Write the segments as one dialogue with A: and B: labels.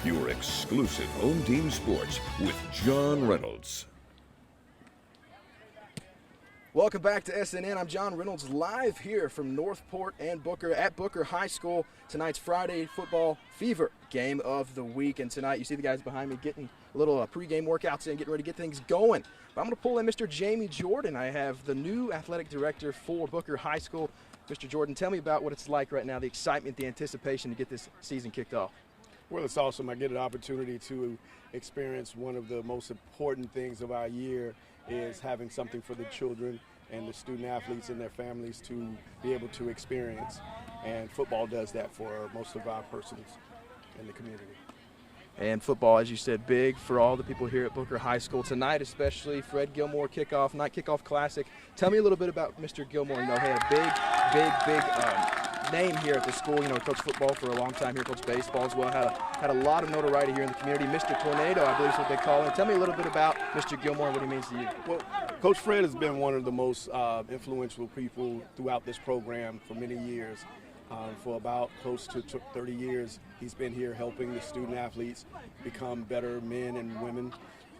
A: your exclusive home team sports with John Reynolds.
B: Welcome back to SNN. I'm John Reynolds, live here from Northport and Booker at Booker High School. Tonight's Friday football fever game of the week. And tonight, you see the guys behind me getting a little pregame workouts in, getting ready to get things going. But I'm going to pull in Mr. Jamie Jordan. I have the new athletic director for Booker High School. Mr. Jordan, tell me about what it's like right now, the excitement, the anticipation to get this season kicked off.
C: Well, it's awesome. I get an opportunity to experience one of the most important things of our year is having something for the children and the student athletes and their families to be able to experience. And football does that for most of our persons in the community.
B: And football, as you said, big for all the people here at Booker High School tonight, especially Fred Gilmore night kickoff classic. Tell me a little bit about Mr. Gilmore. You know, he had a big name here at the school. You know, coached football for a long time here, coached baseball as well. Had a lot of notoriety here in the community. Mr. Tornado, I believe is what they call him. Tell me a little bit about Mr. Gilmore and what he means to you.
C: Well, Coach Fred has been one of the most influential people throughout this program for many years. For about close to 30 years, he's been here helping the student athletes become better men and women,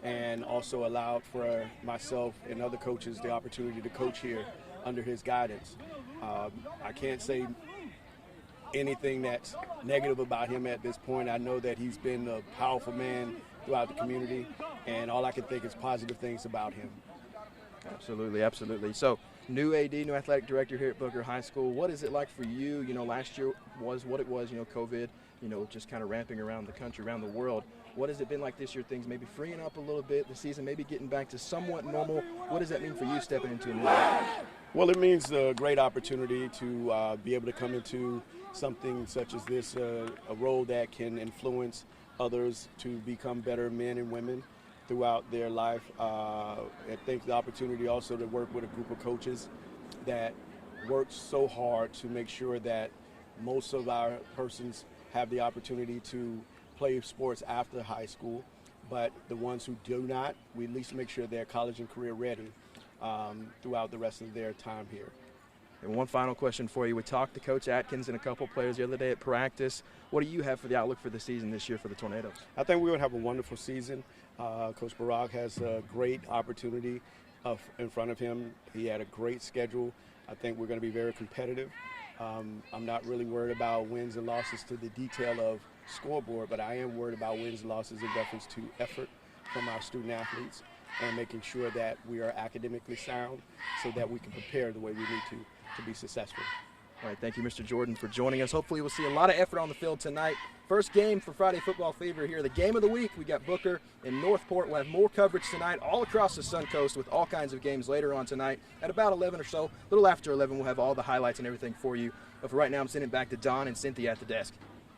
C: and also allowed for myself and other coaches the opportunity to coach here under his guidance. I can't say anything that's negative about him at this point. I know that he's been a powerful man throughout the community, and all I can think is positive things about him.
B: Absolutely, absolutely. So, new AD, new athletic director here at Booker High School. What is it like for you? You know, last year was what it was, you know, COVID, you know, just kind of ramping around the country, around the world. What has it been like this year? Things maybe freeing up a little bit, the season maybe getting back to somewhat normal. What does that mean for you stepping into a new year?
C: Well, it means a great opportunity to be able to come into something such as this, a role that can influence others to become better men and women throughout their life. I think the opportunity also to work with a group of coaches that work so hard to make sure that most of our persons have the opportunity to play sports after high school, but the ones who do not, we at least make sure they're college and career ready throughout the rest of their time here.
B: And one final question for you. We talked to Coach Atkins and a couple players the other day at practice. What do you have for the outlook for the season this year for the Tornadoes?
C: I think we would have a wonderful season. Coach Barak has a great opportunity in front of him. He had a great schedule. I think we're going to be very competitive. I'm not really worried about wins and losses to the detail of scoreboard, but I am worried about wins and losses in reference to effort from our student athletes and making sure that we are academically sound so that we can prepare the way we need to be successful.
B: All right, thank you, Mr. Jordan, for joining us. Hopefully we'll see a lot of effort on the field tonight. First game for Friday Football Fever here. The game of the week, we got Booker and Northport. We'll have more coverage tonight all across the Suncoast with all kinds of games later on tonight. At about 11 or so, a little after 11, we'll have all the highlights and everything for you. But for right now, I'm sending it back to Don and Cynthia at the desk.